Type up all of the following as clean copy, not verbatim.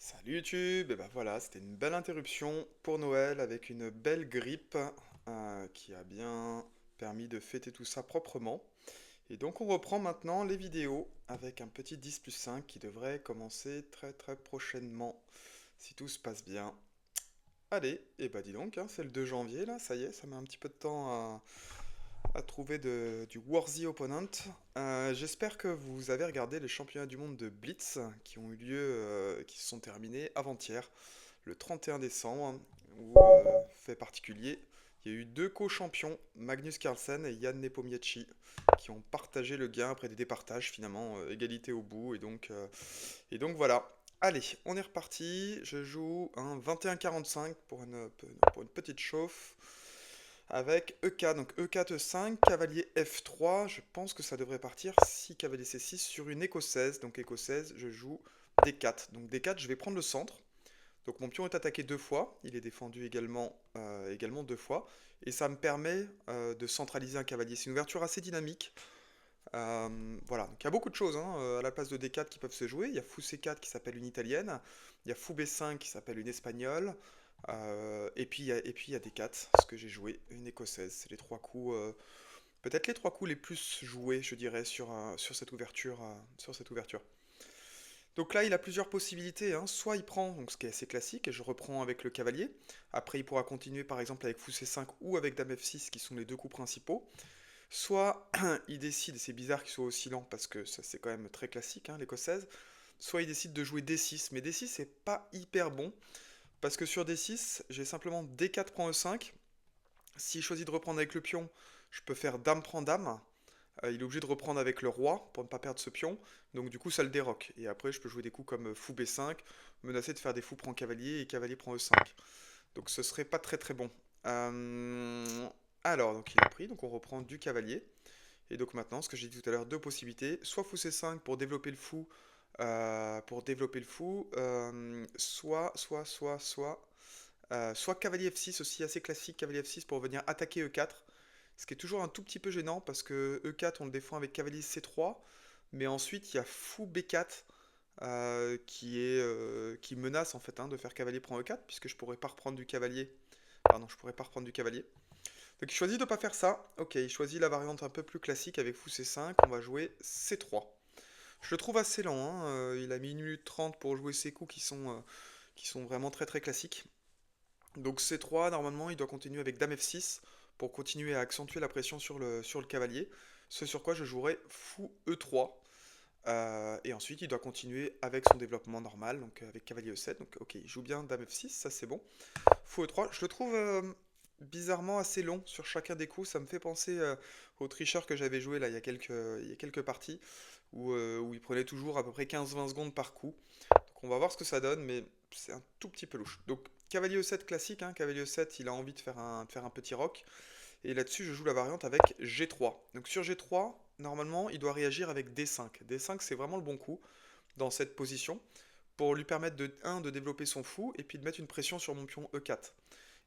Salut YouTube, et ben voilà, c'était une belle interruption pour Noël avec une belle grippe qui a bien permis de fêter tout ça proprement. Et donc on reprend maintenant les vidéos avec un petit 10 plus 5 qui devrait commencer très très prochainement, si tout se passe bien. Allez, et bah dis donc, hein, c'est le 2 janvier là, ça y est, ça met un petit peu de temps à trouver du worthy opponent. J'espère que vous avez regardé les championnats du monde de Blitz qui ont eu lieu, qui se sont terminés avant-hier, le 31 décembre, où, fait particulier, il y a eu deux co-champions, Magnus Carlsen et Jan Nepomniachtchi, qui ont partagé le gain après des départages, finalement, égalité au bout, et donc voilà. Allez, on est reparti, je joue un 21-45 pour une petite chauffe. Avec EK, donc E4, E5, cavalier F3, je pense que ça devrait partir si cavalier C6 sur une écossaise. Donc écossaise, je joue D4. Donc D4, je vais prendre le centre. Donc mon pion est attaqué deux fois, il est défendu également deux fois. Et ça me permet de centraliser un cavalier. C'est une ouverture assez dynamique. Voilà, donc il y a beaucoup de choses hein, à la place de D4 qui peuvent se jouer. Il y a Fou C4 qui s'appelle une italienne, il y a Fou B5 qui s'appelle une espagnole, et puis il y a D4, ce que j'ai joué, une écossaise. C'est les trois coups, peut-être les trois coups les plus joués, je dirais, sur cette ouverture. Donc là, il a plusieurs possibilités, hein. Soit il prend, donc ce qui est assez classique, et je reprends avec le cavalier. Après, il pourra continuer par exemple avec Fou C5 ou avec Dame F6, qui sont les deux coups principaux. Soit il décide, et c'est bizarre qu'il soit aussi lent parce que ça c'est quand même très classique, hein, l'écossaise. Soit il décide de jouer D6, mais D6 c'est pas hyper bon parce que sur D6 j'ai simplement D4 prend E5. S'il choisit de reprendre avec le pion, je peux faire Dame prend Dame. Il est obligé de reprendre avec le roi pour ne pas perdre ce pion, donc du coup ça le déroque. Et après je peux jouer des coups comme Fou B5, menacer de faire des fous prend cavalier et cavalier prend E5. Donc ce serait pas très très bon. Alors, donc il a pris, donc on reprend du cavalier. Et donc maintenant, ce que j'ai dit tout à l'heure, deux possibilités. Soit fou C5 pour développer le fou, soit cavalier F6 aussi, assez classique, cavalier F6 pour venir attaquer E4. Ce qui est toujours un tout petit peu gênant parce que E4 on le défend avec cavalier C3, mais ensuite il y a fou B4 qui menace en fait hein, de faire cavalier prend E4 puisque je pourrais pas reprendre du cavalier. Pardon, je pourrais pas reprendre du cavalier. Donc il choisit de ne pas faire ça. Ok, il choisit la variante un peu plus classique avec fou C5. On va jouer C3. Je le trouve assez lent, hein. Il a mis 1 minute 30 pour jouer ses coups qui sont vraiment très très classiques. Donc C3, normalement, il doit continuer avec Dame F6 pour continuer à accentuer la pression sur le cavalier. Ce sur quoi je jouerai fou E3. Et ensuite, il doit continuer avec son développement normal, donc avec cavalier E7. Donc ok, il joue bien Dame F6, ça c'est bon. Fou E3, je le trouve bizarrement assez long sur chacun des coups. Ça me fait penser au tricheur que j'avais joué là il y a quelques parties où il prenait toujours à peu près 15-20 secondes par coup. Donc on va voir ce que ça donne, mais c'est un tout petit peu louche. Donc cavalier E7 classique, hein, cavalier E7, il a envie de faire un petit rock. Et là-dessus, je joue la variante avec G3. Donc sur G3, normalement, il doit réagir avec D5. D5, c'est vraiment le bon coup dans cette position pour lui permettre de développer son fou et puis de mettre une pression sur mon pion E4.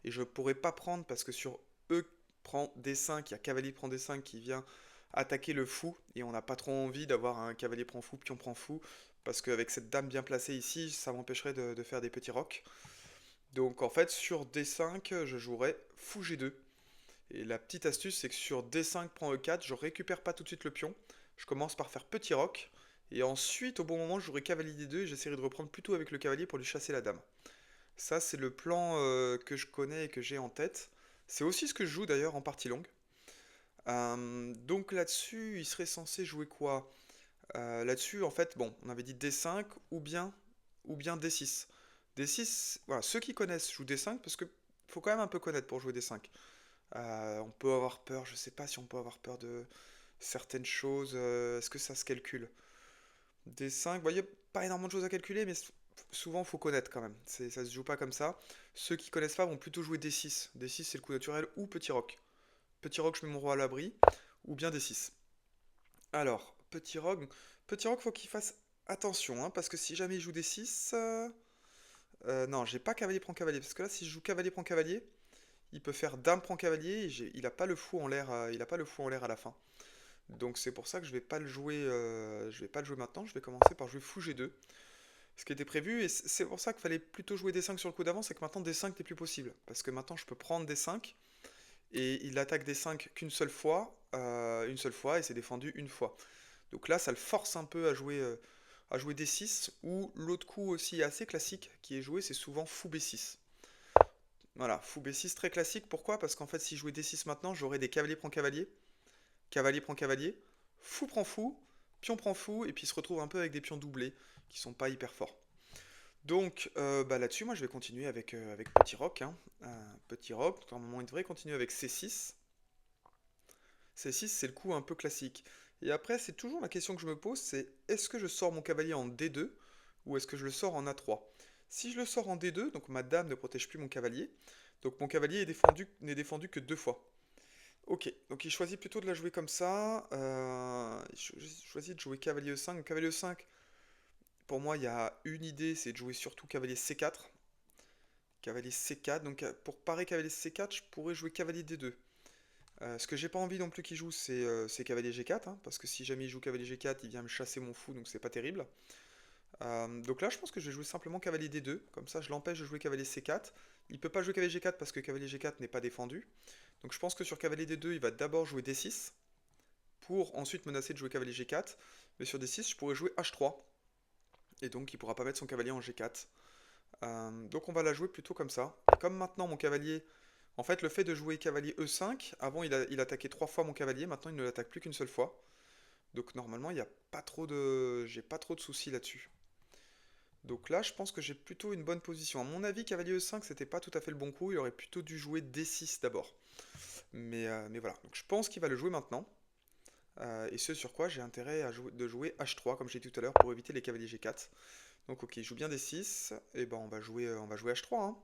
Et je pourrais pas prendre parce que sur E prend D5, il y a cavalier prend D5 qui vient attaquer le fou et on n'a pas trop envie d'avoir un cavalier prend fou, pion prend fou parce qu'avec cette dame bien placée ici, ça m'empêcherait de faire des petits rocs. Donc en fait sur D5, je jouerais fou G2. Et la petite astuce, c'est que sur D5 prend E4, je récupère pas tout de suite le pion. Je commence par faire petit roc. Et ensuite, au bon moment, je jouerai cavalier D2 et j'essaierai de reprendre plutôt avec le cavalier pour lui chasser la dame. Ça, c'est le plan que je connais et que j'ai en tête. C'est aussi ce que je joue d'ailleurs en partie longue. Donc là-dessus, il serait censé jouer quoi? Là-dessus, en fait, bon, on avait dit D5 ou bien D6. D6, voilà, ceux qui connaissent jouent D5 parce que faut quand même un peu connaître pour jouer D5. On peut avoir peur, je sais pas si on peut avoir peur de certaines choses. Est-ce que ça se calcule? D5, il n'y a pas énormément de choses à calculer, mais souvent il faut connaître quand même. Ça se joue pas comme ça. Ceux qui connaissent pas vont plutôt jouer D6. D6 c'est le coup naturel ou petit roc. Petit roc, je mets mon roi à l'abri, ou bien D6. Alors, petit roc, faut qu'il fasse attention, hein, parce que si jamais il joue D6, non, j'ai pas cavalier prend cavalier, parce que là, si je joue cavalier prend cavalier, il peut faire dame prend cavalier, et il a pas le fou en l'air, il a pas le fou en l'air à la fin. Donc c'est pour ça que je vais pas le jouer maintenant. Je vais commencer par jouer fou G2. ce qui était prévu, et c'est pour ça qu'il fallait plutôt jouer D5 sur le coup d'avant, c'est que maintenant D5 n'est plus possible. Parce que maintenant je peux prendre D5, et il attaque D5 qu'une une seule fois, et c'est défendu une fois. Donc là, ça le force un peu à jouer D6, ou l'autre coup aussi assez classique qui est joué, c'est souvent fou B6. Voilà, fou B6 très classique, pourquoi? Parce qu'en fait, si je jouais D6 maintenant, j'aurais des cavalier prend cavalier, fou prend fou, pion prend fou, et puis il se retrouve un peu avec des pions doublés, qui sont pas hyper forts. Donc bah là-dessus, moi je vais continuer avec Petit Roc, hein. Petit Roc, donc normalement il devrait continuer avec C6. C6, c'est le coup un peu classique. Et après, c'est toujours la question que je me pose, c'est est-ce que je sors mon cavalier en D2 ou est-ce que je le sors en A3? Si je le sors en D2, donc ma dame ne protège plus mon cavalier, donc mon cavalier n'est défendu que deux fois. Ok, donc il choisit plutôt de la jouer comme ça. Choisit de jouer cavalier E5. Donc, cavalier E5, pour moi, il y a une idée, c'est de jouer surtout cavalier C4. Cavalier C4, donc pour parer cavalier C4, je pourrais jouer cavalier D2. Ce que j'ai pas envie non plus qu'il joue, c'est cavalier G4, hein, parce que si jamais il joue cavalier G4, il vient me chasser mon fou, donc c'est pas terrible. Donc là, je pense que je vais jouer simplement cavalier D2, comme ça je l'empêche de jouer cavalier C4. Il peut pas jouer cavalier G4 parce que cavalier G4 n'est pas défendu. Donc je pense que sur cavalier D2, il va d'abord jouer D6, pour ensuite menacer de jouer cavalier G4. Mais sur D6, je pourrais jouer H3, et donc il pourra pas mettre son cavalier en G4. Donc on va la jouer plutôt comme ça. Et comme maintenant mon cavalier... En fait, le fait de jouer cavalier E5, avant il attaquait trois fois mon cavalier, maintenant il ne l'attaque plus qu'une seule fois. Donc normalement, il n'y a pas trop de... j'ai pas trop de soucis là-dessus. Donc là, je pense que j'ai plutôt une bonne position. À mon avis, cavalier E5, c'était pas tout à fait le bon coup. Il aurait plutôt dû jouer D6 d'abord. Mais voilà. Donc je pense qu'il va le jouer maintenant. Et ce sur quoi j'ai intérêt de jouer H3, comme j'ai dit tout à l'heure, pour éviter les cavaliers G4. Donc ok, il joue bien D6. Et ben on va jouer H3, hein.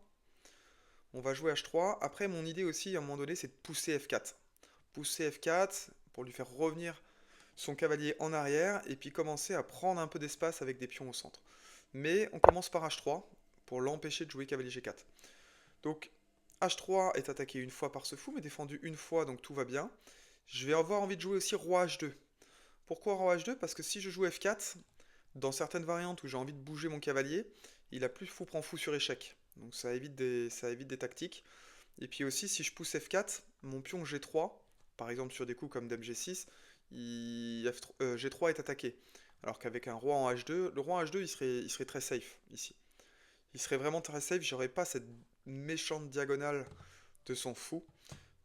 On va jouer H3. Après, mon idée aussi, à un moment donné, c'est de pousser F4. Pousser F4 pour lui faire revenir son cavalier en arrière et puis commencer à prendre un peu d'espace avec des pions au centre. Mais on commence par H3 pour l'empêcher de jouer cavalier G4. Donc H3 est attaqué une fois par ce fou, mais défendu une fois, donc tout va bien. Je vais avoir envie de jouer aussi roi H2. Pourquoi roi H2? Parce que si je joue F4, dans certaines variantes où j'ai envie de bouger mon cavalier, il a plus fou prend fou sur échec. Donc ça évite des tactiques. Et puis aussi, si je pousse F4, mon pion G3, par exemple sur des coups comme Dame G6, G3 est attaqué. Alors qu'avec un roi en H2, le roi en H2, il serait très safe ici. Il serait vraiment très safe, j'aurais pas cette méchante diagonale de son fou.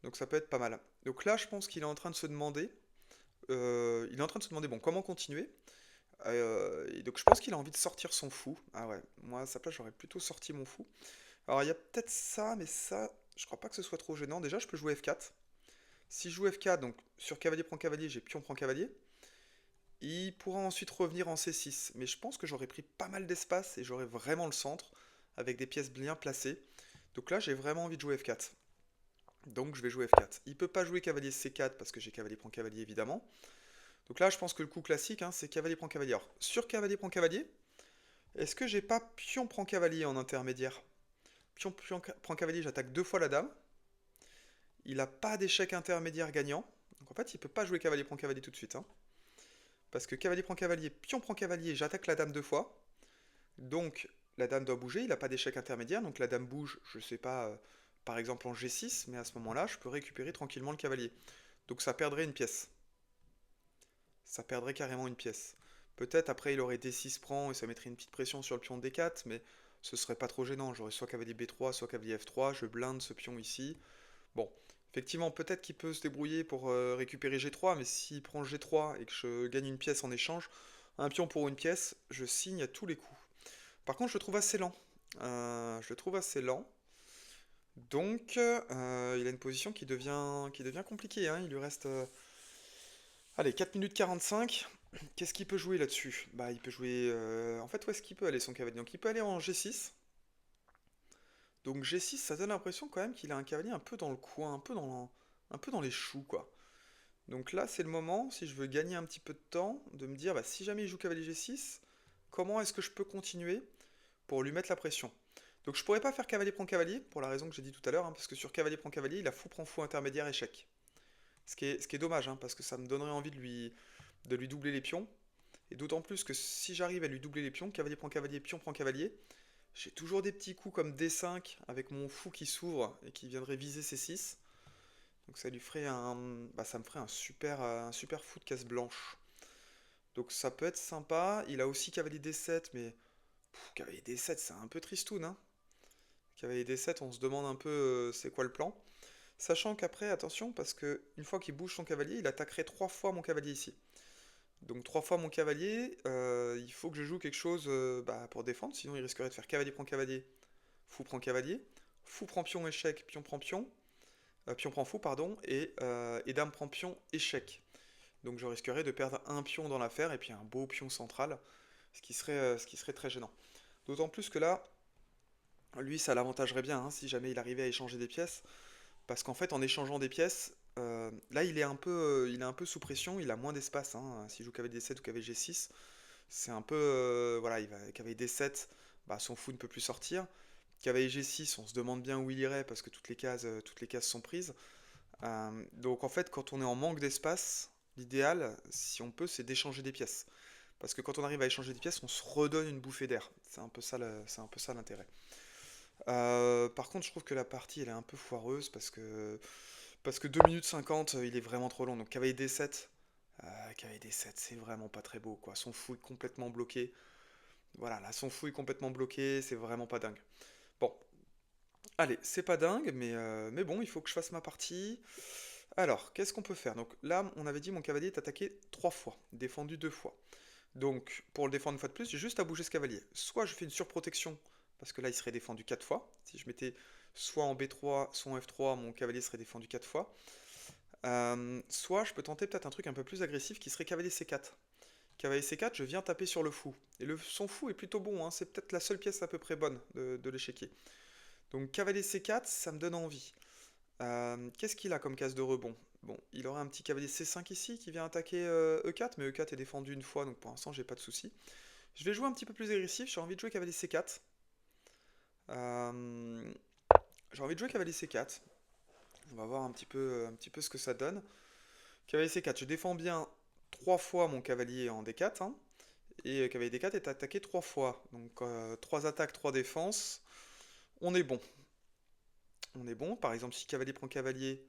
Donc ça peut être pas mal. Donc là, je pense qu'il est en train de se demander, bon, comment continuer. Et donc je pense qu'il a envie de sortir son fou. Ah ouais, moi à sa place, j'aurais plutôt sorti mon fou. Alors il y a peut-être ça, mais ça, je crois pas que ce soit trop gênant. Déjà, je peux jouer F4. Si je joue F4, donc sur cavalier prend cavalier, j'ai pion prend cavalier. Il pourra ensuite revenir en C6. Mais je pense que j'aurais pris pas mal d'espace et j'aurais vraiment le centre avec des pièces bien placées. Donc là, j'ai vraiment envie de jouer F4. Donc je vais jouer F4. Il peut pas jouer cavalier C4 parce que j'ai cavalier prend cavalier évidemment. Donc là, je pense que le coup classique, hein, c'est cavalier prend cavalier. Alors, sur cavalier prend cavalier, est-ce que j'ai pas pion prend cavalier en intermédiaire? Pion prend cavalier, j'attaque deux fois la dame. Il n'a pas d'échec intermédiaire gagnant. Donc en fait, il peut pas jouer cavalier prend cavalier tout de suite, hein. Parce que cavalier prend cavalier, pion prend cavalier, j'attaque la dame deux fois. Donc la dame doit bouger, il n'a pas d'échec intermédiaire. Donc la dame bouge, je sais pas, par exemple en G6, mais à ce moment-là, je peux récupérer tranquillement le cavalier. Donc ça perdrait une pièce. Ça perdrait carrément une pièce. Peut-être après il aurait D6 prend et ça mettrait une petite pression sur le pion D4, mais ce serait pas trop gênant. J'aurais soit cavalier B3, soit cavalier F3, je blinde ce pion ici. Bon, effectivement, peut-être qu'il peut se débrouiller pour récupérer G3, mais s'il prend G3 et que je gagne une pièce en échange, un pion pour une pièce, je signe à tous les coups. Par contre, je le trouve assez lent. Je le trouve assez lent. Donc, il a une position qui devient compliquée, hein. Il lui reste, allez, 4 minutes 45. Qu'est-ce qu'il peut jouer là-dessus? Bah, il peut jouer... En fait, où est-ce qu'il peut aller son cavalier? Donc, il peut aller en G6. Donc G6, ça donne l'impression quand même qu'il a un cavalier un peu dans le coin, un peu dans les choux, quoi. Donc là, c'est le moment, si je veux gagner un petit peu de temps, de me dire, bah, si jamais il joue cavalier G6, comment est-ce que je peux continuer pour lui mettre la pression? Donc je pourrais pas faire cavalier prend cavalier, pour la raison que j'ai dit tout à l'heure, hein, parce que sur cavalier prend cavalier, il a fou prend fou intermédiaire échec. Ce qui est dommage, hein, parce que ça me donnerait envie de lui doubler les pions. Et d'autant plus que si j'arrive à lui doubler les pions, cavalier prend cavalier, j'ai toujours des petits coups comme D5 avec mon fou qui s'ouvre et qui viendrait viser C6. Donc ça lui ferait ça me ferait un super fou de case blanche. Donc ça peut être sympa. Il a aussi cavalier D7, mais cavalier D7 c'est un peu tristoun, hein. Cavalier D7, on se demande un peu c'est quoi le plan. Sachant qu'après, attention, parce que une fois qu'il bouge son cavalier, il attaquerait 3 fois mon cavalier ici. Donc 3 fois mon cavalier, il faut que je joue quelque chose pour défendre, sinon il risquerait de faire cavalier, fou prend pion, échec, pion prend fou, pardon, et dame prend pion, échec. Donc je risquerais de perdre un pion dans l'affaire et puis un beau pion central, ce qui serait très gênant. D'autant plus que là, lui, ça l'avantagerait bien hein, si jamais il arrivait à échanger des pièces. Parce qu'en fait, en échangeant des pièces, là, il est un peu sous pression, il a moins d'espace. Hein. S'il joue cavalier D7 ou cavalier G6, c'est un peu. Voilà, cavalier D7, son fou ne peut plus sortir. Cavalier G6, on se demande bien où il irait parce que toutes les cases sont prises. Donc en fait, quand on est en manque d'espace, l'idéal, si on peut, c'est d'échanger des pièces. Parce que quand on arrive à échanger des pièces, on se redonne une bouffée d'air. C'est un peu ça l'intérêt. Par contre, je trouve que la partie elle est un peu foireuse parce que 2 minutes 50, il est vraiment trop long. Donc cavalier D7, c'est vraiment pas très beau quoi. Son fou est complètement bloqué. Voilà, là son fou est complètement bloqué, c'est vraiment pas dingue. Bon, allez, c'est pas dingue, mais bon, il faut que je fasse ma partie. Alors, qu'est-ce qu'on peut faire? Donc là, on avait dit mon cavalier est attaqué 3 fois, défendu 2 fois. Donc, pour le défendre une fois de plus, j'ai juste à bouger ce cavalier. Soit je fais une surprotection, parce que là, il serait défendu 4 fois. Si je mettais soit en B3, soit en F3, mon cavalier serait défendu 4 fois. Soit je peux tenter peut-être un truc un peu plus agressif qui serait cavalier C4. Cavalier C4, je viens taper sur le fou. Et son fou est plutôt bon, hein, c'est peut-être la seule pièce à peu près bonne de l'échiquier. Donc cavalier C4, ça me donne envie. Qu'est-ce qu'il a comme case de rebond? Bon, il aurait un petit cavalier C5 ici qui vient attaquer E4, mais E4 est défendu une fois, donc pour l'instant j'ai pas de souci. Je vais jouer un petit peu plus agressif, j'ai envie de jouer cavalier C4. Euh, j'ai envie de jouer cavalier C4. On va voir un petit peu ce que ça donne. Cavalier C4, je défends bien 3 fois mon cavalier en D4, hein, et cavalier D4 est attaqué 3 fois. Donc 3 attaques, 3 défenses. On est bon. On est bon. Par exemple, si cavalier prend cavalier,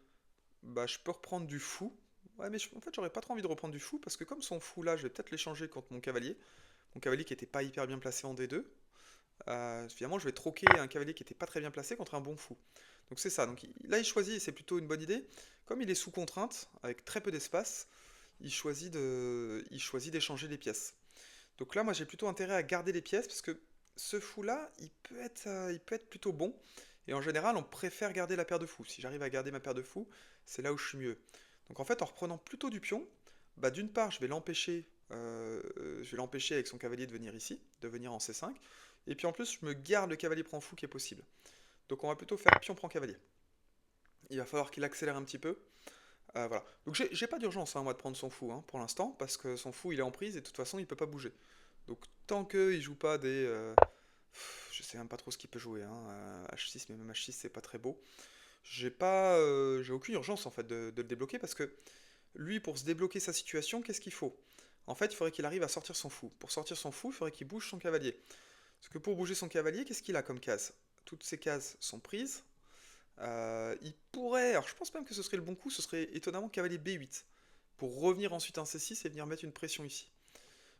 je peux reprendre du fou. Ouais, mais en fait, j'aurais pas trop envie de reprendre du fou parce que comme son fou là, je vais peut-être l'échanger contre mon cavalier. Mon cavalier qui était pas hyper bien placé en D2. Finalement, je vais troquer un cavalier qui était pas très bien placé contre un bon fou. Donc c'est ça. Donc là, il choisit, et c'est plutôt une bonne idée. Comme il est sous contrainte, avec très peu d'espace, il choisit d'échanger les pièces. Donc là, moi, j'ai plutôt intérêt à garder les pièces parce que ce fou-là, il peut être plutôt bon. Et en général, on préfère garder la paire de fous. Si j'arrive à garder ma paire de fous, c'est là où je suis mieux. Donc en fait, en reprenant plutôt du pion, d'une part, je vais l'empêcher avec son cavalier de venir ici, de venir en C5. Et puis en plus, je me garde le cavalier prend fou qui est possible. Donc on va plutôt faire pion prend cavalier. Il va falloir qu'il accélère un petit peu. Voilà. Donc j'ai pas d'urgence, hein, moi, de prendre son fou hein, pour l'instant, parce que son fou il est en prise et de toute façon il peut pas bouger. Donc tant qu'il joue pas je sais même pas trop ce qu'il peut jouer, hein, H6, mais même H6 c'est pas très beau. J'ai aucune urgence en fait de le débloquer parce que lui pour se débloquer sa situation, qu'est-ce qu'il faut? En fait, il faudrait qu'il arrive à sortir son fou. Pour sortir son fou, il faudrait qu'il bouge son cavalier. Parce que pour bouger son cavalier, qu'est-ce qu'il a comme case? Toutes ces cases sont prises. Il pourrait, alors je pense même que ce serait le bon coup, ce serait étonnamment cavalier B8. Pour revenir ensuite en C6 et venir mettre une pression ici.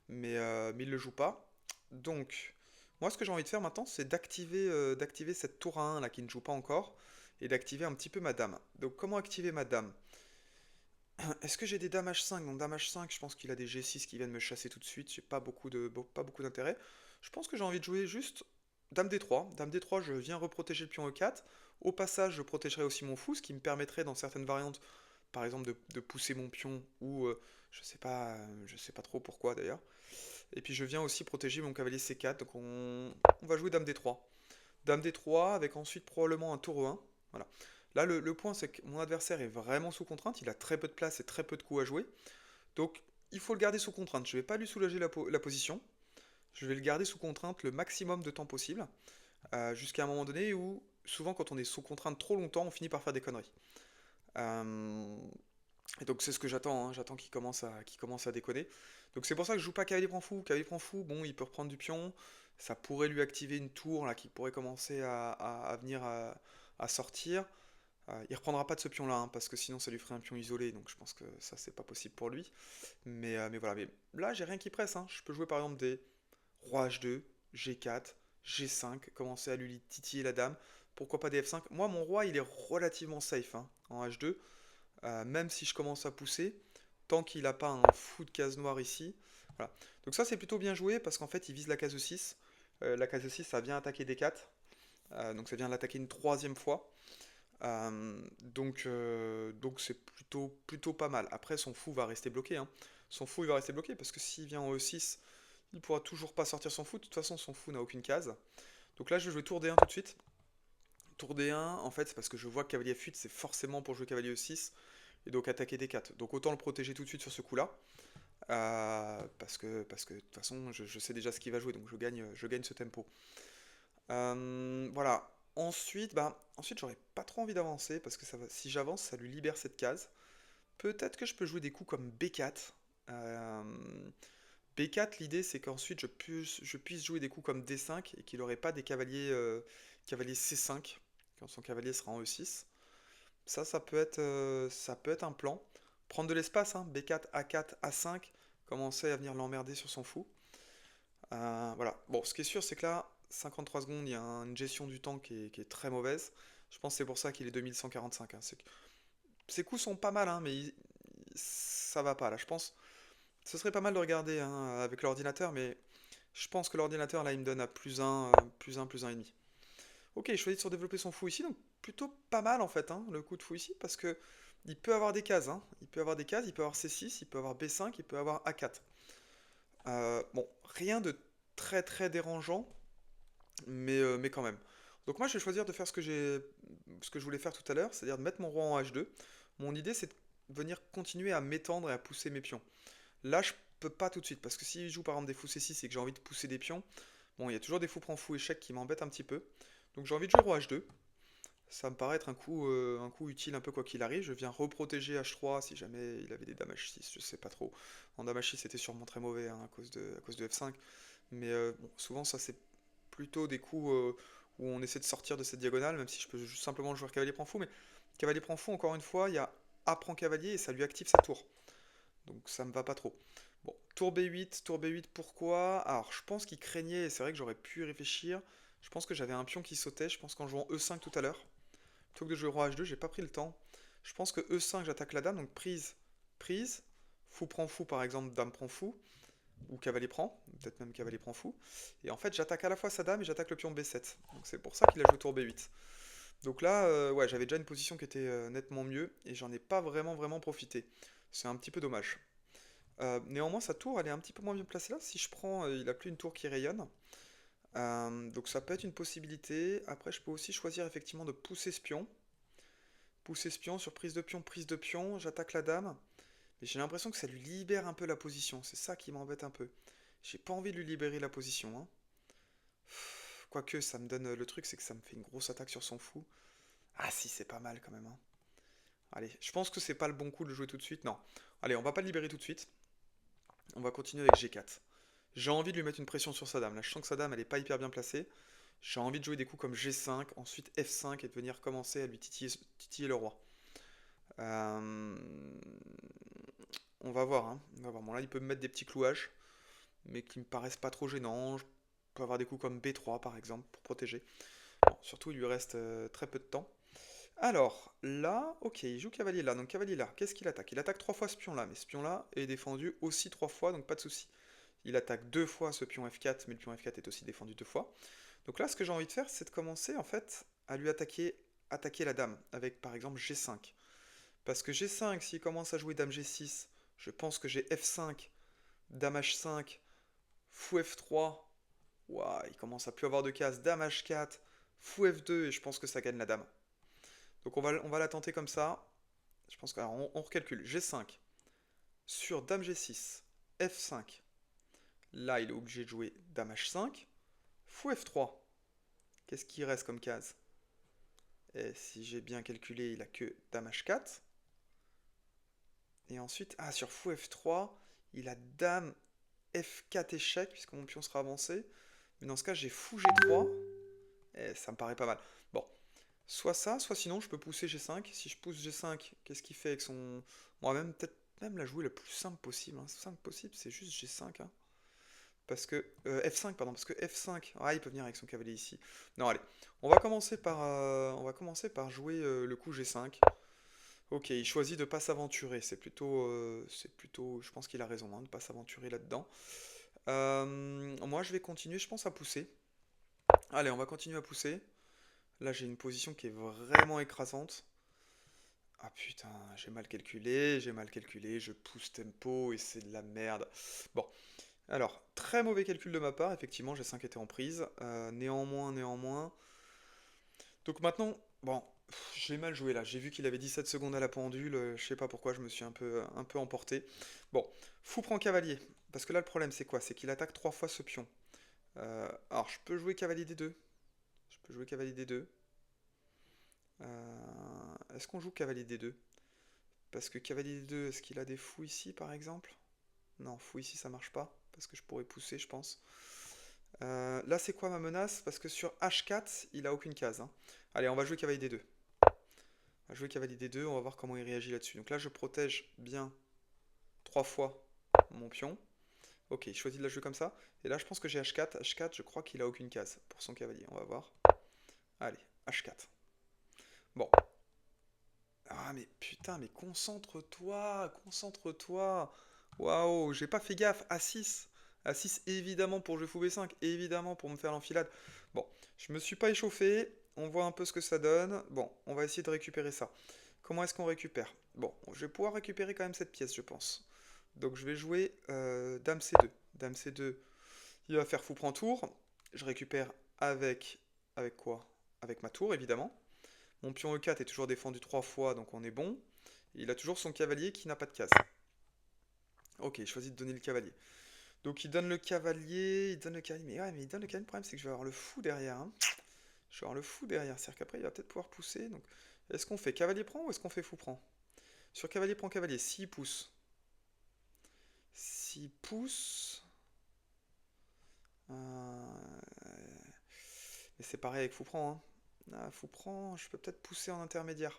Mais il ne le joue pas. Donc, moi ce que j'ai envie de faire maintenant, c'est d'activer cette tour à 1 là qui ne joue pas encore. Et d'activer un petit peu ma dame. Donc comment activer ma dame? Est-ce que j'ai des dames H5? Non, dame H5, je pense qu'il a des G6 qui viennent me chasser tout de suite. J'ai pas beaucoup d'intérêt. Je pense que j'ai envie de jouer juste dame D3. Dame D3, je viens reprotéger le pion E4. Au passage, je protégerai aussi mon fou, ce qui me permettrait dans certaines variantes, par exemple, de pousser mon pion ou je sais pas trop pourquoi d'ailleurs. Et puis je viens aussi protéger mon cavalier C4. Donc on va jouer dame D3. Dame D3 avec ensuite probablement un tour E1. Voilà. Là, le point, c'est que mon adversaire est vraiment sous contrainte. Il a très peu de place et très peu de coups à jouer. Donc, il faut le garder sous contrainte. Je ne vais pas lui soulager la position. Je vais le garder sous contrainte le maximum de temps possible. Jusqu'à un moment donné où, souvent, quand on est sous contrainte trop longtemps, on finit par faire des conneries. Euh, Et donc c'est ce que j'attends, hein, j'attends qu'il commence à déconner. Donc c'est pour ça que je joue pas cavalier prend fou. Cavalier prend fou, bon, il peut reprendre du pion. Ça pourrait lui activer une tour là qui pourrait commencer à venir à sortir. Il reprendra pas de ce pion-là, hein, parce que sinon ça lui ferait un pion isolé, donc je pense que ça c'est pas possible pour lui. Mais voilà, mais là j'ai rien qui presse, hein. Je peux jouer par exemple des roi H2, G4, G5, commencer à lui titiller la dame. Pourquoi pas des F5? Moi mon roi il est relativement safe, hein, en H2, même si je commence à pousser, tant qu'il n'a pas un fou de case noire ici. Voilà. Donc ça c'est plutôt bien joué parce qu'en fait il vise la case E6. La case E6 ça vient attaquer D4, donc ça vient l'attaquer une troisième fois. Donc c'est plutôt pas mal. Après, son fou va rester bloqué, hein. Son fou, il va rester bloqué parce que s'il vient en E6, il pourra toujours pas sortir son fou. De toute façon, son fou n'a aucune case. Donc là, je vais jouer tour D1 tout de suite. Tour D1, en fait, c'est parce que je vois que cavalier F8, c'est forcément pour jouer cavalier E6 et donc attaquer D4. Donc autant le protéger tout de suite sur ce coup-là. Parce que de toute façon, je sais déjà ce qu'il va jouer, donc je gagne ce tempo. Voilà. Ensuite, j'aurais pas trop envie d'avancer parce que si j'avance, ça lui libère cette case. Peut-être que je peux jouer des coups comme B4. Euh, B4, l'idée c'est qu'ensuite je puisse jouer des coups comme D5 et qu'il n'aurait pas des cavaliers C5 quand son cavalier sera en E6. Ça peut être un plan. Prendre de l'espace, hein, B4, A4, A5, commencer à venir l'emmerder sur son fou. Voilà. Bon, ce qui est sûr, c'est que là, 53 secondes, il y a une gestion du temps qui est très mauvaise. Je pense que c'est pour ça qu'il est 2145, hein. Ses coups sont pas mal, hein, mais ça va pas là. Je pense ce serait pas mal de regarder, hein, avec l'ordinateur, mais je pense que l'ordinateur là, il me donne à plus un et demi. Ok, il choisit de développer son fou ici, donc plutôt pas mal en fait, hein, le coup de fou ici, parce que il peut avoir des cases, hein. Il peut avoir des cases, il peut avoir C6, il peut avoir B5, il peut avoir A4. Bon, rien de très très dérangeant, mais quand même. Donc moi je vais choisir de faire ce que je voulais faire tout à l'heure, c'est-à-dire de mettre mon roi en H2. Mon idée c'est de venir continuer à m'étendre et à pousser mes pions. Là je peux pas tout de suite, parce que si je joue par exemple des fous C6 et que j'ai envie de pousser des pions, bon il y a toujours des fous prend fou échec qui m'embêtent un petit peu. Donc j'ai envie de jouer roi H2. Ça me paraît être un coup utile un peu quoi qu'il arrive. Je viens reprotéger H3 si jamais il avait des dames H6, je sais pas trop. En dame H6 c'était sûrement très mauvais, hein, à cause de F5. Mais bon, souvent ça c'est plutôt des coups où on essaie de sortir de cette diagonale, même si je peux juste simplement jouer cavalier prend fou. Mais cavalier prend fou, encore une fois, il y a A prend cavalier et ça lui active sa tour. Donc ça me va pas trop. Bon, tour B8, pourquoi? Alors je pense qu'il craignait, et c'est vrai que j'aurais pu y réfléchir. Je pense que j'avais un pion qui sautait, je pense qu'en jouant E5 tout à l'heure, plutôt que de jouer roi H2, j'ai pas pris le temps. Je pense que E5 j'attaque la dame, donc prise, prise. Fou prend fou par exemple, dame prend fou. Ou cavalier prend, peut-être même cavalier prend fou. Et en fait, j'attaque à la fois sa dame et j'attaque le pion B7. Donc c'est pour ça qu'il a joué tour B8. Donc là, ouais, j'avais déjà une position qui était nettement mieux et j'en ai pas vraiment profité. C'est un petit peu dommage. Néanmoins, sa tour, elle est un petit peu moins bien placée là. Si je prends, il a plus une tour qui rayonne. Donc ça peut être une possibilité. Après, je peux aussi choisir effectivement de pousser ce pion. Pousser ce pion sur prise de pion, j'attaque la dame. Et j'ai l'impression que ça lui libère un peu la position. C'est ça qui m'embête un peu. J'ai pas envie de lui libérer la position, hein. Quoique, ça me donne. Le truc, c'est que ça me fait une grosse attaque sur son fou. Ah, si, c'est pas mal quand même, hein. Allez, je pense que c'est pas le bon coup de le jouer tout de suite. Non. Allez, on va pas le libérer tout de suite. On va continuer avec G4. J'ai envie de lui mettre une pression sur sa dame. Là, je sens que sa dame, elle est pas hyper bien placée. J'ai envie de jouer des coups comme G5, ensuite F5 et de venir commencer à lui titiller le roi. Euh, On va voir, hein. On va voir. Bon, là, il peut me mettre des petits clouages, mais qui me paraissent pas trop gênants. Je peux avoir des coups comme B3 par exemple pour protéger. Bon, surtout, il lui reste très peu de temps. Alors, là, ok, il joue cavalier là. Donc, cavalier là, qu'est-ce qu'il attaque? Il attaque 3 fois ce pion là, mais ce pion là est défendu aussi 3 fois, donc pas de souci. Il attaque 2 fois ce pion F4, mais le pion F4 est aussi défendu 2 fois. Donc là, ce que j'ai envie de faire, c'est de commencer en fait à lui attaquer la dame avec par exemple G5. Parce que G5, s'il commence à jouer dame G6, je pense que j'ai F5, dame H5, fou F3. Ouah, il commence à plus avoir de cases. Dame H4, fou F2, et je pense que ça gagne la dame. Donc on va la tenter comme ça. Je pense qu'on recalcule. G5 sur dame G6, F5. Là, il est obligé de jouer dame H5, fou F3. Qu'est-ce qui reste comme case? Et si j'ai bien calculé, il a que dame H4. Et ensuite, ah, sur fou F3, il a dame F4 échec, puisque mon pion sera avancé. Mais dans ce cas, j'ai fou G3. Et ça me paraît pas mal. Bon, soit ça, soit sinon, je peux pousser G5. Si je pousse G5, qu'est-ce qu'il fait avec son... On va même peut-être même la jouer le plus simple possible. Hein. Simple possible, c'est juste G5. Hein. Parce que... F5, pardon. Parce que F5... Ah, il peut venir avec son cavalier ici. Non, allez. On va commencer par jouer le coup G5. Ok, il choisit de pas s'aventurer. C'est plutôt... Je pense qu'il a raison hein, de ne pas s'aventurer là-dedans. Moi, je vais continuer, je pense, à pousser. Allez, on va continuer à pousser. Là, j'ai une position qui est vraiment écrasante. Ah putain, j'ai mal calculé, je pousse tempo et c'est de la merde. Bon, alors, très mauvais calcul de ma part, effectivement, G5 était en prise. Néanmoins. Donc maintenant, bon, j'ai mal joué là. J'ai vu qu'il avait 17 secondes à la pendule, je sais pas pourquoi, je me suis un peu emporté. Bon, fou prend cavalier. Parce que là, le problème, c'est quoi? C'est qu'il attaque 3 fois ce pion. Alors, je peux jouer cavalier D2. Je peux jouer cavalier D2. Est-ce qu'on joue cavalier D2? Parce que cavalier D2, est-ce qu'il a des fous ici par exemple? Non, fou ici ça marche pas. Parce que je pourrais pousser, je pense. Là, c'est quoi ma menace? Parce que sur H4, il a aucune case. Hein. Allez, on va jouer cavalier D2. On va jouer cavalier D2, on va voir comment il réagit là-dessus. Donc là, je protège bien 3 fois mon pion. Ok, il choisit de la jouer comme ça. Et là, je pense que j'ai H4. H4, je crois qu'il a aucune case pour son cavalier. On va voir. Allez, H4. Bon, ah mais putain, mais concentre-toi, concentre-toi. Waouh, j'ai pas fait gaffe. A6. A6 évidemment pour jouer fou B5, évidemment pour me faire l'enfilade. Bon, je me suis pas échauffé. On voit un peu ce que ça donne. Bon, on va essayer de récupérer ça. Comment est-ce qu'on récupère? Bon, je vais pouvoir récupérer quand même cette pièce, je pense. Donc je vais jouer Dame C2. Dame C2, il va faire fou prend tour. Je récupère avec quoi? Avec ma tour, évidemment. Mon pion E4 est toujours défendu 3 fois, donc on est bon. Et il a toujours son cavalier qui n'a pas de case. Ok, il choisit de donner le cavalier. Donc il donne le cavalier, il donne le cavalier. Mais ouais, mais il donne le cavalier. Le problème, c'est que je vais avoir le fou derrière. Hein. Je vais avoir le fou derrière. C'est-à-dire qu'après, il va peut-être pouvoir pousser. Donc, est-ce qu'on fait cavalier prend ou est-ce qu'on fait fou prend? Sur cavalier prend cavalier, s'il pousse. S'il pousse. Mais c'est pareil avec fou prend. Hein. Ah, fou prend, je peux peut-être pousser en intermédiaire.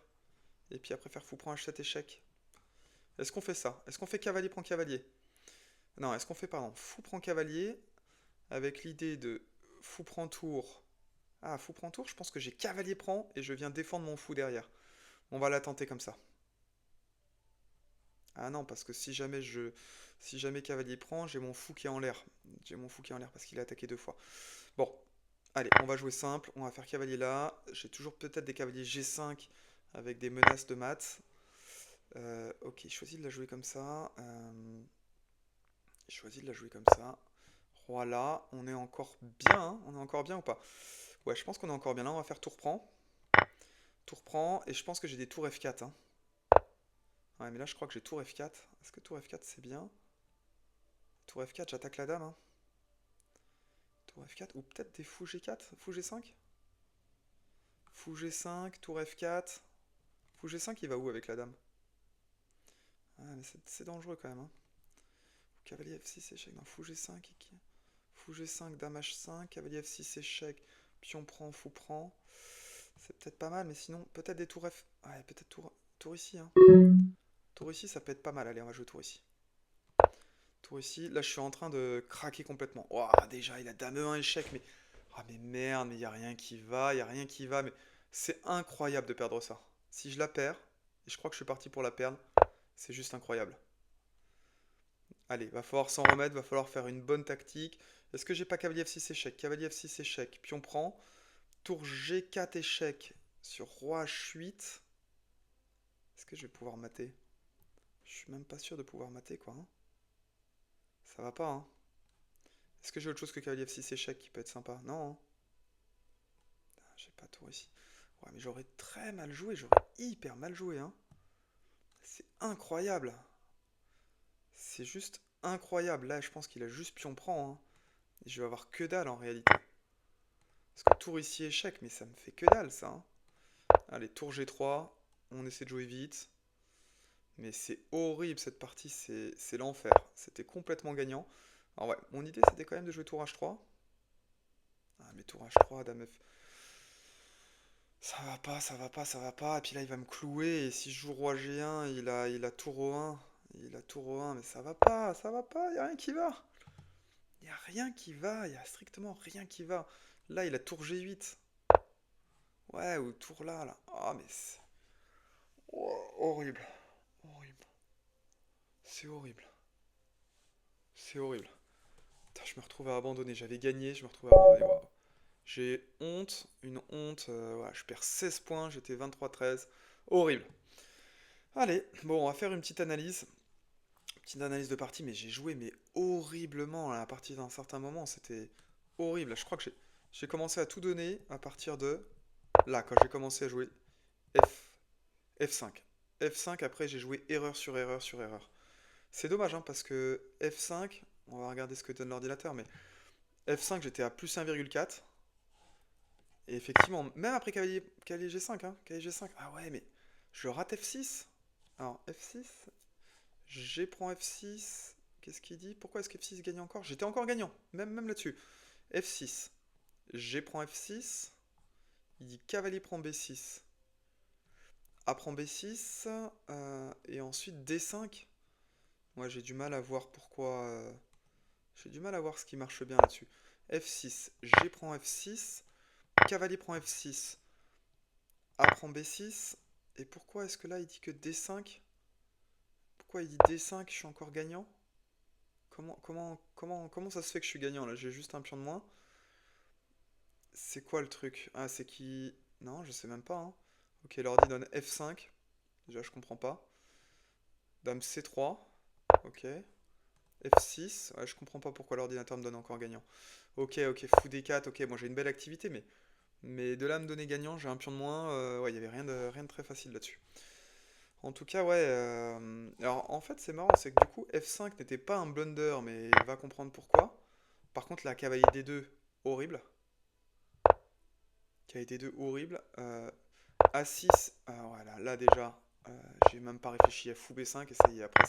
Et puis après faire fou prend H7 échec. Est-ce qu'on fait ça? Est-ce qu'on fait cavalier prend cavalier? Non, est-ce qu'on fait, pardon, fou prend cavalier avec l'idée de fou prend tour. Ah, fou prend tour, je pense que j'ai cavalier prend et je viens défendre mon fou derrière. On va la tenter comme ça. Ah non, parce que si jamais cavalier prend, j'ai mon fou qui est en l'air. J'ai mon fou qui est en l'air parce qu'il a attaqué 2 fois. Bon, allez, on va jouer simple. On va faire cavalier là. J'ai toujours peut-être des cavaliers G5 avec des menaces de maths. Ok, je choisis de la jouer comme ça. Je choisis de la jouer comme ça. Roi là, on est encore bien, hein. On est encore bien ou pas? Ouais, je pense qu'on est encore bien là, on va faire tour prend. Tour prend, et je pense que j'ai des tours F4. Hein. Ouais, mais là je crois que j'ai tour F4. Est-ce que tour F4 c'est bien? Tour F4, j'attaque la dame. Hein. Tour F4, ou peut-être des fou G4, fou G5? Fou G5, tour F4. Fou G5, il va où avec la dame? Ah, mais c'est dangereux quand même. Hein. Cavalier F6 échec, non, fou G5. Fou G5, dame H5, cavalier F6 échec, pion prend, fou prend. C'est peut-être pas mal, mais sinon, peut-être des tours F. Ouais, peut-être tour ici. Hein. Tour ici, ça peut être pas mal. Allez, on va jouer tour ici. Tour ici. Là, je suis en train de craquer complètement. Oh, déjà, il a dame E1 échec, mais. Ah, mais merde, mais il n'y a rien qui va, il n'y a rien qui va. Mais c'est incroyable de perdre ça. Si je la perds, et je crois que je suis parti pour la perdre, c'est juste incroyable. Allez, va falloir s'en remettre, va falloir faire une bonne tactique. Est-ce que j'ai pas cavalier F6 échec? Cavalier F6 échec, pion prend. Tour G4 échec sur roi H8. Est-ce que je vais pouvoir mater? Je suis même pas sûr de pouvoir mater quoi. Hein. Ça va pas hein. Est-ce que j'ai autre chose que cavalier F6 échec qui peut être sympa? Non. Hein. Ah, j'ai pas tour ici. Ouais mais j'aurais très mal joué, j'aurais hyper mal joué hein. C'est incroyable. C'est juste incroyable. Là je pense qu'il a juste pion prend. Hein. Et je vais avoir que dalle en réalité. Parce que tour ici échec, mais ça me fait que dalle ça. Hein. Allez, tour G3. On essaie de jouer vite. Mais c'est horrible cette partie, c'est l'enfer. C'était complètement gagnant. Alors ouais, mon idée c'était quand même de jouer tour H3. Ah mais tour H3, dame F. Ça va pas, ça va pas, ça va pas. Et puis là il va me clouer. Et si je joue roi G1, il a tour O1. Il a tour O1, mais ça va pas, y a rien qui va. Y a rien qui va, y a strictement rien qui va. Là il a tour G8. Ouais, ou tour là, là. Ah mais c'est horrible, horrible. C'est horrible, c'est horrible. Putain, je me retrouve à abandonner. J'avais gagné, je me retrouve à abandonner. Waouh. J'ai honte, une honte. Ouais, je perds 16 points, j'étais 23-13. Horrible. Allez, bon, on va faire une petite analyse. Petite analyse de partie, mais j'ai joué mais horriblement là, à partir d'un certain moment. C'était horrible. Je crois que j'ai commencé à tout donner à partir de là, quand j'ai commencé à jouer F, F5. F5, après j'ai joué erreur sur erreur sur erreur. C'est dommage, hein, parce que F5, on va regarder ce que donne l'ordinateur, mais F5 j'étais à plus 1,4. Et effectivement, même après cavalier G5, hein, cavalier G5, ah ouais, mais je rate F6. Alors, F6, G prend F6, qu'est-ce qu'il dit? Pourquoi est-ce que F6 gagne encore? J'étais encore gagnant, même là-dessus. F6, G prend F6, il dit cavalier prend B6, A prend B6, et ensuite D5. Moi, j'ai du mal à voir pourquoi... j'ai du mal à voir ce qui marche bien là-dessus. F6, G prend F6, cavalier prend F6, A prend B6. Et pourquoi est-ce que là il dit que D5? Pourquoi il dit D5? Je suis encore gagnant? Comment ça se fait que je suis gagnant là? J'ai juste un pion de moins. C'est quoi le truc? Ah, c'est qui... Non, je sais même pas, hein. Ok, l'ordi donne F5. Déjà, je comprends pas. Dame C3. Ok. F6. Ouais, je comprends pas pourquoi l'ordinateur me donne encore gagnant. Ok, ok, fou D4. Ok, moi j'ai une belle activité, mais de là à me donner gagnant, j'ai un pion de moins. Ouais, il y avait rien de très facile là-dessus. En tout cas, ouais. Alors, en fait, c'est marrant, c'est que du coup, F5 n'était pas un blunder, mais il va comprendre pourquoi. Par contre, la cavalier D2, horrible. Cavalier D2, horrible. A6, voilà, là déjà, j'ai même pas réfléchi à fou B5, et ça y est, après,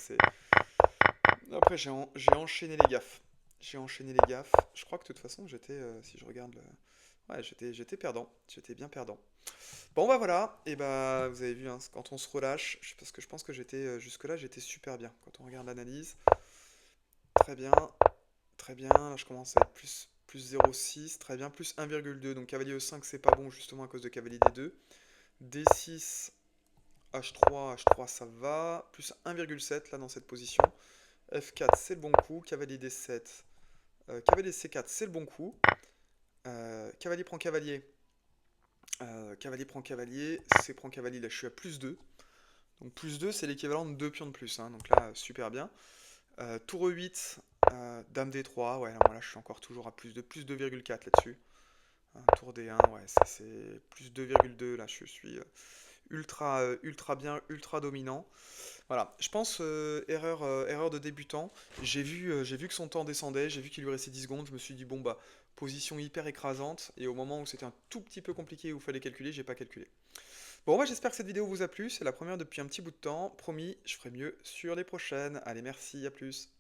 Après, j'ai enchaîné les gaffes. J'ai enchaîné les gaffes. Je crois que de toute façon, si je regarde ouais, j'étais perdant. J'étais bien perdant. Bon bah voilà, et bah vous avez vu, hein, quand on se relâche, parce que je pense que jusque-là j'étais super bien. Quand on regarde l'analyse, très bien, très bien. Là je commence à être plus 0,6, très bien, plus 1,2. Donc cavalier E5 c'est pas bon justement à cause de cavalier D2. D6, H3 ça va, plus 1,7 là dans cette position. F4 c'est le bon coup, cavalier D7, cavalier C4 c'est le bon coup. Cavalier prend cavalier, cavalier prend cavalier, C prend cavalier, là je suis à plus 2. Donc plus 2 c'est l'équivalent de 2 pions de plus, hein, donc là super bien. Tour E8, Dame D3, ouais, non, là je suis encore toujours à plus 2, plus 2,4 là-dessus. Tour D1, ouais, c'est plus 2,2, là je suis ultra bien, ultra dominant. Voilà, je pense erreur de débutant. J'ai vu que son temps descendait, j'ai vu qu'il lui restait 10 secondes, je me suis dit bon bah position hyper écrasante et au moment où c'était un tout petit peu compliqué où il fallait calculer, j'ai pas calculé. Bon, moi j'espère que cette vidéo vous a plu, c'est la première depuis un petit bout de temps. Promis, je ferai mieux sur les prochaines. Allez, merci, à plus.